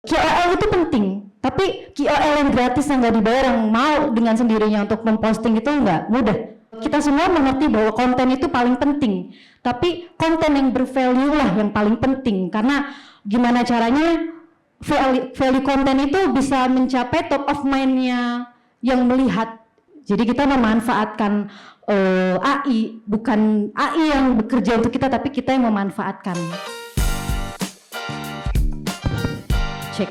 KOL itu penting, tapi KOL yang gratis yang nggak dibayar, yang mau dengan sendirinya untuk memposting itu nggak mudah. Kita semua mengerti bahwa konten itu paling penting, tapi konten yang bervalue lah yang paling penting, karena gimana caranya value konten itu bisa mencapai top of mind-nya yang melihat. Jadi kita memanfaatkan AI, bukan AI yang bekerja untuk kita, tapi kita yang memanfaatkan. Cek.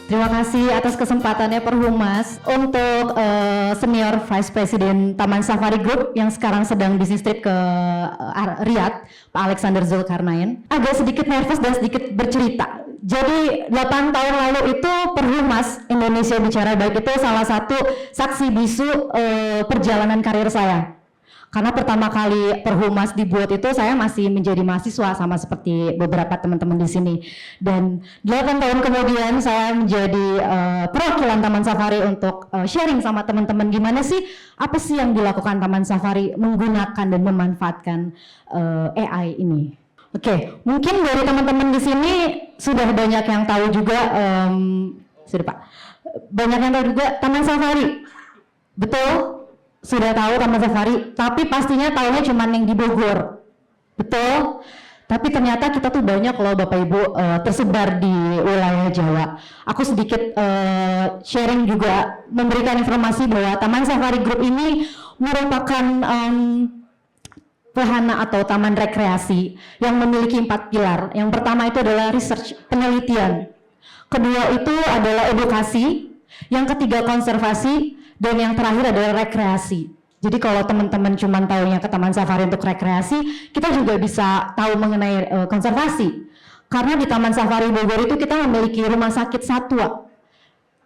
Terima kasih atas kesempatannya Perhumas untuk Senior Vice President Taman Safari Group yang sekarang sedang bisnis trip ke Riyadh, Pak Alexander Zulkarnain. Agak sedikit nervous dan sedikit bercerita. Jadi 8 tahun lalu itu Perhumas Indonesia Bicara Baik itu salah satu saksi bisu perjalanan karir saya. Karena pertama kali Perhumas dibuat itu saya masih menjadi mahasiswa sama seperti beberapa teman-teman di sini. Dan 8 tahun kemudian saya menjadi perwakilan Taman Safari untuk sharing sama teman-teman gimana sih, apa sih yang dilakukan Taman Safari menggunakan dan memanfaatkan AI ini. Oke, mungkin dari teman-teman di sini sudah banyak yang tahu juga, sudah Pak, banyak yang tahu juga Taman Safari, betul? Sudah tahu Taman Safari, tapi pastinya tahunya cuma yang di Bogor, betul? Tapi ternyata kita tuh banyak loh Bapak Ibu tersebar di wilayah Jawa. Aku sedikit sharing juga, memberikan informasi bahwa Taman Safari Group ini merupakan wahana atau taman rekreasi yang memiliki 4 pilar. Yang pertama itu adalah research, penelitian. Kedua itu adalah edukasi. Yang ketiga konservasi. Dan yang terakhir adalah rekreasi. Jadi kalau teman-teman cuma tahunya ke Taman Safari untuk rekreasi, kita juga bisa tahu mengenai konservasi. Karena di Taman Safari Bogor itu kita memiliki rumah sakit satwa.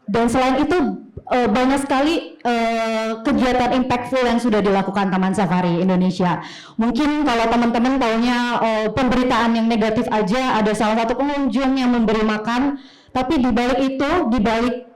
Dan selain itu banyak sekali kegiatan impactful yang sudah dilakukan Taman Safari Indonesia. Mungkin kalau teman-teman tahunya pemberitaan yang negatif aja, ada salah satu pengunjung yang memberi makan, tapi di balik itu, di balik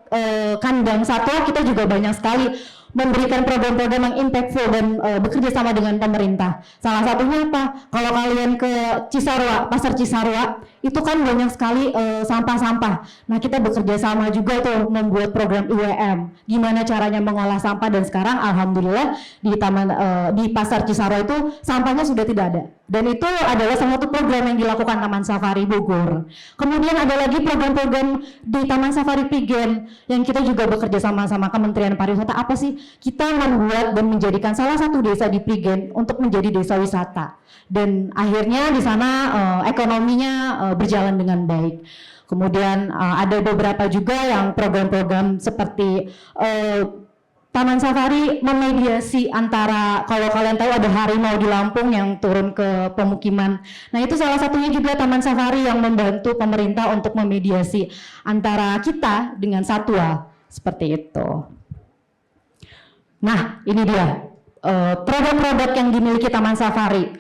kandang satwa kita juga banyak sekali memberikan program-program yang impactful dan bekerja sama dengan pemerintah. Salah satunya apa? Kalau kalian ke Cisarua, Pasar Cisarua, itu kan banyak sekali sampah-sampah. Nah, kita bekerja sama juga tuh membuat program IWM. Gimana caranya mengolah sampah, dan sekarang alhamdulillah di Pasar Cisarua itu sampahnya sudah tidak ada. Dan itu adalah salah satu program yang dilakukan Taman Safari Bogor. Kemudian ada lagi program-program di Taman Safari Prigen yang kita juga bekerja sama Kementerian Pariwisata. Apa sih? Kita membuat dan menjadikan salah satu desa di Prigen untuk menjadi desa wisata. Dan akhirnya di sana ekonominya berjalan dengan baik. Kemudian ada beberapa juga yang program-program seperti Taman Safari memediasi antara, kalau kalian tahu ada harimau di Lampung yang turun ke pemukiman. Nah, itu salah satunya juga Taman Safari yang membantu pemerintah untuk memediasi antara kita dengan satwa, seperti itu. Nah, ini dia produk-produk yang dimiliki Taman Safari.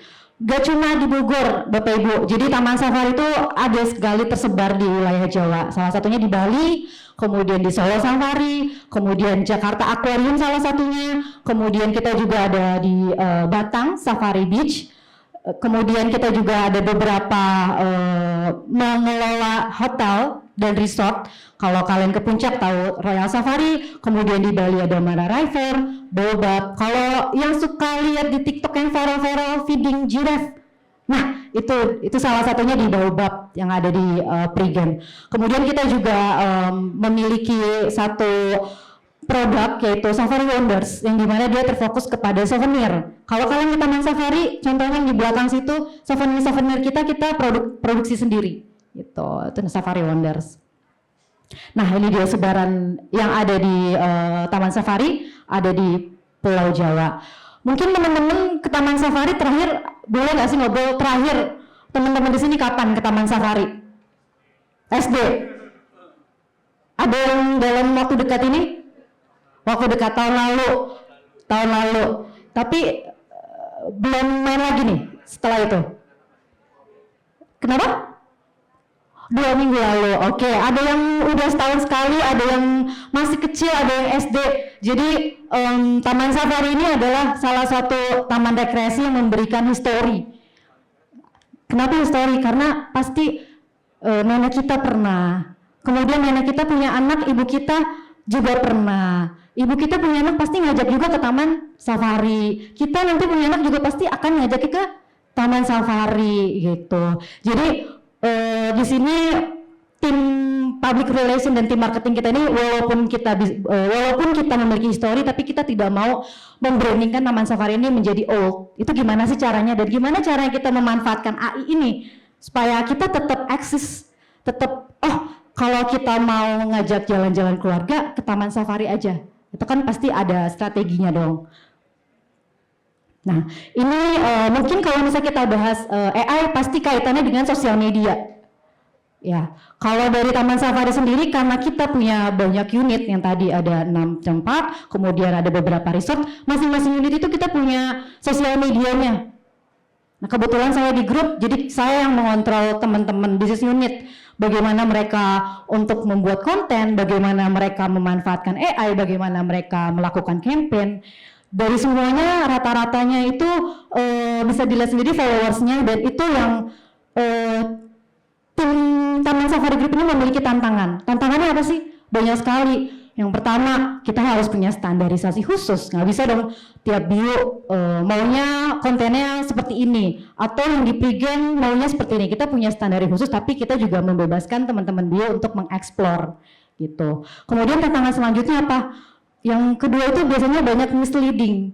Gak cuma di Bogor, Bapak Ibu. Jadi Taman Safari itu ada sekali tersebar di wilayah Jawa. Salah satunya di Bali, kemudian di Solo Safari, kemudian Jakarta Aquarium salah satunya, kemudian kita juga ada di Batang Safari Beach, kemudian kita juga ada beberapa mengelola hotel dan resort. Kalau kalian ke Puncak tahu Royal Safari, kemudian di Bali ada Mara River, Baobab. Kalau yang suka lihat di TikTok yang viral-viral feeding giraffe, nah itu salah satunya di Baobab yang ada di Prigen. Kemudian kita juga memiliki satu produk yaitu Safari Wonders, yang dimana dia terfokus kepada souvenir. Kalau kalian ke Taman Safari, contohnya yang di belakang situ souvenir kita produksi sendiri, itu Safari Wonders. Nah, ini dia sebaran yang ada di Taman Safari, ada di Pulau Jawa. Mungkin teman-teman ke Taman Safari terakhir, boleh nggak sih ngobrol terakhir teman-teman di sini kapan ke Taman Safari? SD? Ada yang dalam waktu dekat ini? Waktu dekat tahun lalu. Tapi belum main lagi nih setelah itu. Kenapa? 2 minggu lalu. Oke, ada yang udah setahun sekali, ada yang masih kecil, ada yang SD. Jadi Taman Safari ini adalah salah satu taman rekreasi yang memberikan histori. Kenapa histori? Karena pasti nenek kita pernah. Kemudian nenek kita punya anak, ibu kita juga pernah. Ibu kita punya anak pasti ngajak juga ke taman safari. Kita nanti punya anak juga pasti akan ngajak ke taman safari gitu. Jadi di sini tim public relation dan tim marketing kita ini walaupun kita memiliki histori, tapi kita tidak mau membrandingkan taman safari ini menjadi old. Itu gimana sih caranya, dan gimana caranya kita memanfaatkan AI ini supaya kita tetap eksis, tetap kalau kita mau ngajak jalan-jalan keluarga ke taman safari aja, itu kan pasti ada strateginya dong. Nah, ini mungkin kalau misalnya kita bahas AI pasti kaitannya dengan sosial media. Ya, kalau dari Taman Safari sendiri karena kita punya banyak unit yang tadi ada 6 tempat, kemudian ada beberapa resort, masing-masing unit itu kita punya sosial medianya. Nah, kebetulan saya di grup, jadi saya yang mengontrol teman-teman bisnis unit. Bagaimana mereka untuk membuat konten, bagaimana mereka memanfaatkan AI, bagaimana mereka melakukan campaign. Dari semuanya rata-ratanya itu bisa dilihat sendiri followersnya, dan itu yang tim Taman Safari Group ini memiliki tantangan. Tantangannya apa sih? Banyak sekali. Yang pertama, kita harus punya standarisasi khusus. Nggak bisa dong tiap bio maunya kontennya seperti ini, atau yang di Prigen maunya seperti ini. Kita punya standar khusus, tapi kita juga membebaskan teman-teman bio untuk mengeksplor gitu. Kemudian tantangan selanjutnya apa? Yang kedua itu biasanya banyak misleading.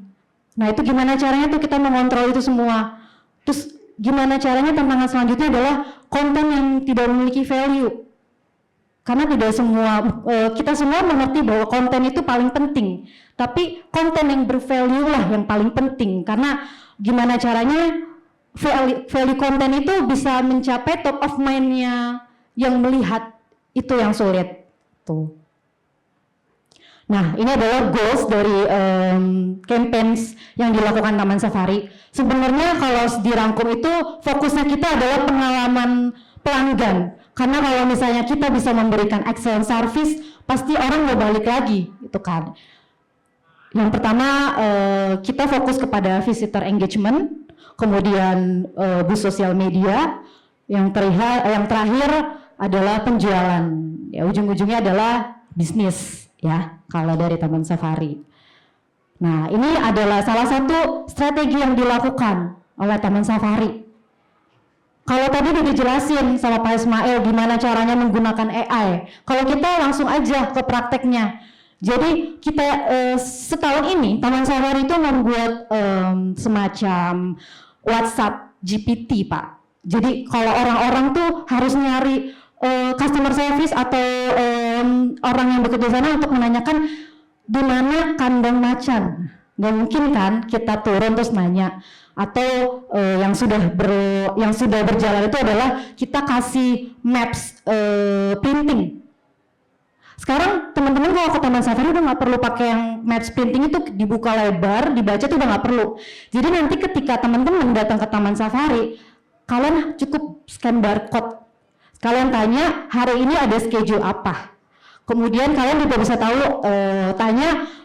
Nah, itu gimana caranya tuh kita mengontrol itu semua. Terus gimana caranya, tantangan selanjutnya adalah konten yang tidak memiliki value. Karena tidak semua, kita semua mengerti bahwa konten itu paling penting, tapi konten yang bervalue lah yang paling penting. Karena gimana caranya value konten itu bisa mencapai top of mind-nya yang melihat, itu yang sulit tuh. Nah, ini adalah goals dari campaigns yang dilakukan Taman Safari. Sebenarnya kalau dirangkum itu fokusnya kita adalah pengalaman pelanggan. Karena kalau misalnya kita bisa memberikan excellent service, pasti orang mau balik lagi, itu kan. Yang pertama kita fokus kepada visitor engagement, kemudian boost sosial media, yang terakhir adalah penjualan. Ya, ujung-ujungnya adalah bisnis ya kalau dari Taman Safari. Nah, ini adalah salah satu strategi yang dilakukan oleh Taman Safari. Kalau tadi udah dijelasin sama Pak Ismail gimana caranya menggunakan AI, kalau kita langsung aja ke prakteknya. Jadi kita setahun ini Taman Safari itu membuat semacam WhatsApp GPT, Pak. Jadi kalau orang-orang tuh harus nyari customer service atau orang yang bekerja sana untuk menanyakan di mana kandang macan. Gak mungkin kan kita turun terus nanya. Atau yang sudah berjalan itu adalah kita kasih maps printing. Sekarang teman-teman kalau ke Taman Safari udah nggak perlu pakai yang maps printing itu, dibuka lebar, dibaca itu udah nggak perlu. Jadi nanti ketika teman-teman datang ke Taman Safari, kalian cukup scan barcode. Kalian tanya hari ini ada schedule apa. Kemudian kalian juga bisa tahu tanya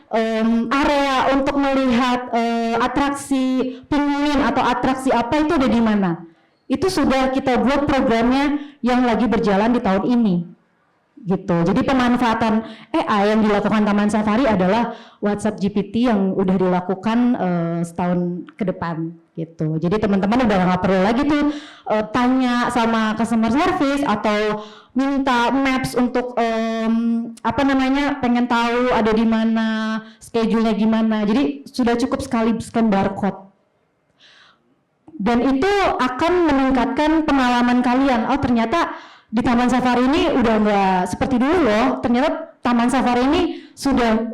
area untuk melihat atraksi penguin atau atraksi apa itu ada di mana. Itu sudah kita buat programnya yang lagi berjalan di tahun ini. Gitu. Jadi pemanfaatan AI yang dilakukan Taman Safari adalah WhatsApp GPT yang udah dilakukan setahun ke depan gitu. Jadi teman-teman udah nggak perlu lagi tuh tanya sama customer service atau minta maps untuk pengen tahu ada di mana, schedule-nya gimana. Jadi sudah cukup sekali scan barcode. Dan itu akan meningkatkan pengalaman kalian. Oh, ternyata di Taman Safari ini udah nggak seperti dulu loh. Ternyata Taman Safari ini sudah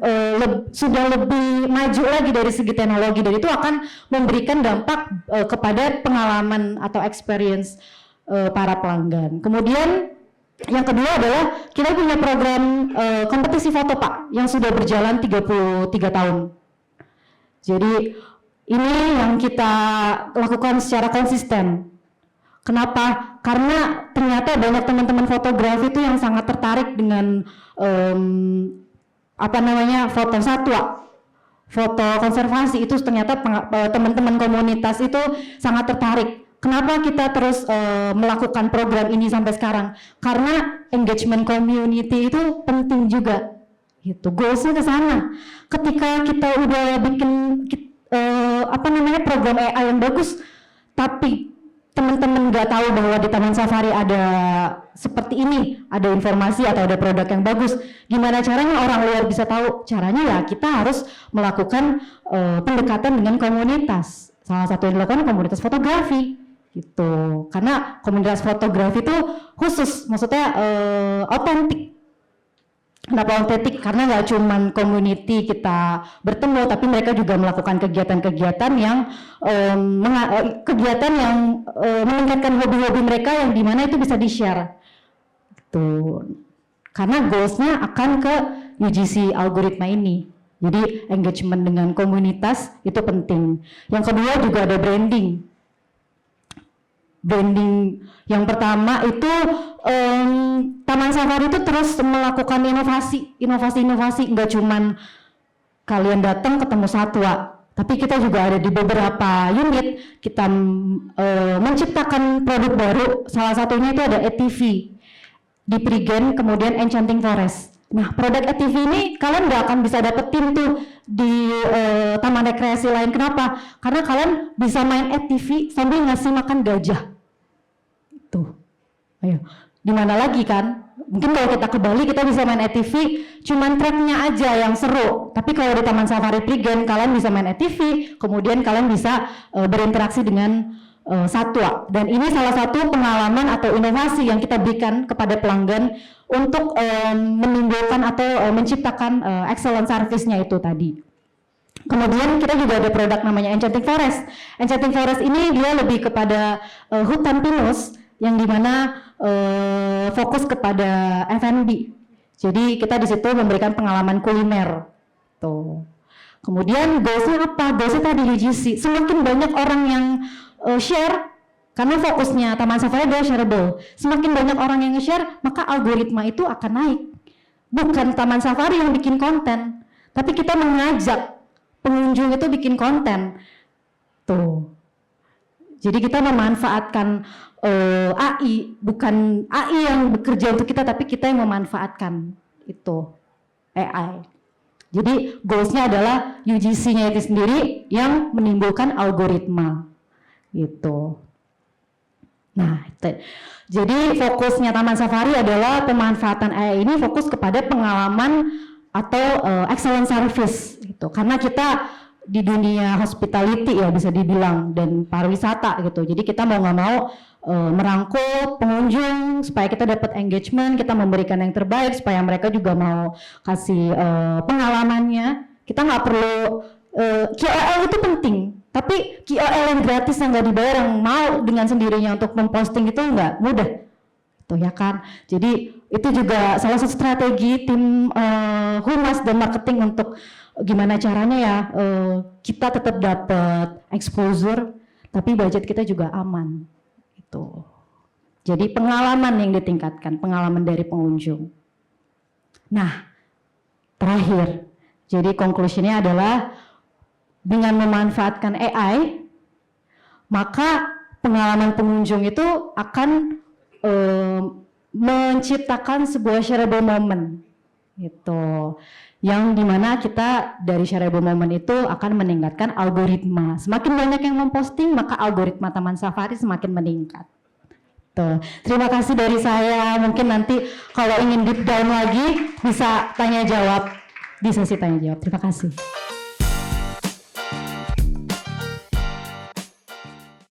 lebih maju lagi dari segi teknologi, dan itu akan memberikan dampak kepada pengalaman atau experience para pelanggan. Kemudian yang kedua adalah kita punya program kompetisi foto, Pak, yang sudah berjalan 33 tahun. Jadi ini yang kita lakukan secara konsisten. Kenapa? Karena ternyata banyak teman-teman fotografi itu yang sangat tertarik dengan foto satwa, foto konservasi itu ternyata teman-teman komunitas itu sangat tertarik. Kenapa kita terus melakukan program ini sampai sekarang? Karena engagement community itu penting juga. Gitu. Goalsnya ke sana. Ketika kita udah bikin program AI yang bagus, tapi teman-teman nggak tahu bahwa di Taman Safari ada seperti ini, ada informasi atau ada produk yang bagus. Gimana caranya orang luar bisa tahu? Caranya ya kita harus melakukan pendekatan dengan komunitas. Salah satu yang dilakukan komunitas fotografi. Gitu, karena komunitas fotografi itu khusus, maksudnya otentik. Kenapa otentik? Karena nggak cuman community kita bertemu, tapi mereka juga melakukan kegiatan-kegiatan yang meningkatkan hobi-hobi mereka yang dimana itu bisa di-share. Gitu. Karena goalsnya akan ke UGC algoritma ini. Jadi engagement dengan komunitas itu penting. Yang kedua juga ada branding. Branding yang pertama itu Taman Safari itu terus melakukan inovasi, nggak cuman kalian datang ketemu satwa, tapi kita juga ada di beberapa unit kita menciptakan produk baru. Salah satunya itu ada ATV di Prigen, kemudian Enchanting Forest. Nah, produk ATV ini kalian nggak akan bisa dapetin tuh di taman rekreasi lain. Kenapa? Karena kalian bisa main ATV sambil ngasih makan gajah. Tuh, ayo, di mana lagi kan? Mungkin kalau kita ke Bali kita bisa main ATV, cuman treknya aja yang seru. Tapi kalau di Taman Safari Prigen kalian bisa main ATV, kemudian kalian bisa berinteraksi dengan satwa. Dan ini salah satu pengalaman atau inovasi yang kita berikan kepada pelanggan untuk menimbulkan atau menciptakan excellent service-nya itu tadi. Kemudian kita juga ada produk namanya Enchanting Forest. Enchanting Forest ini dia lebih kepada hutan pinus yang dimana fokus kepada F&B. Jadi kita di situ memberikan pengalaman kuliner. Tuh. Kemudian goalsnya apa? Goalsnya tadi UGC. Semakin banyak orang yang share, karena fokusnya Taman Safari adalah shareable. Semakin banyak orang yang nge-share, maka algoritma itu akan naik. Bukan Taman Safari yang bikin konten, tapi kita mengajak pengunjung itu bikin konten. Tuh. Jadi kita memanfaatkan AI, bukan AI yang bekerja untuk kita, tapi kita yang memanfaatkan itu AI. Jadi goalsnya adalah UGC-nya itu sendiri yang menimbulkan algoritma. Gitu. Nah, jadi fokusnya Taman Safari adalah pemanfaatan AI ini fokus kepada pengalaman atau excellent service. Gitu. Karena kita di dunia hospitality ya bisa dibilang dan pariwisata gitu. Jadi kita mau nggak mau merangkul pengunjung supaya kita dapat engagement, kita memberikan yang terbaik supaya mereka juga mau kasih pengalamannya. Kita nggak perlu KOL itu penting, tapi KOL yang gratis yang nggak dibayar yang mau dengan sendirinya untuk memposting itu nggak mudah. Tuh ya kan. Jadi itu juga salah satu strategi tim humas dan marketing untuk gimana caranya ya kita tetap dapat exposure tapi budget kita juga aman gitu. Jadi pengalaman yang ditingkatkan, pengalaman dari pengunjung. Nah, terakhir. Jadi conclusionnya adalah dengan memanfaatkan AI maka pengalaman pengunjung itu akan menciptakan sebuah shareable moment gitu. Yang dimana kita dari shareable moment itu akan meningkatkan algoritma. Semakin banyak yang memposting, maka algoritma Taman Safari semakin meningkat. Tuh. Terima kasih dari saya. Mungkin nanti kalau ingin deep down lagi bisa tanya jawab di sesi tanya jawab. Terima kasih.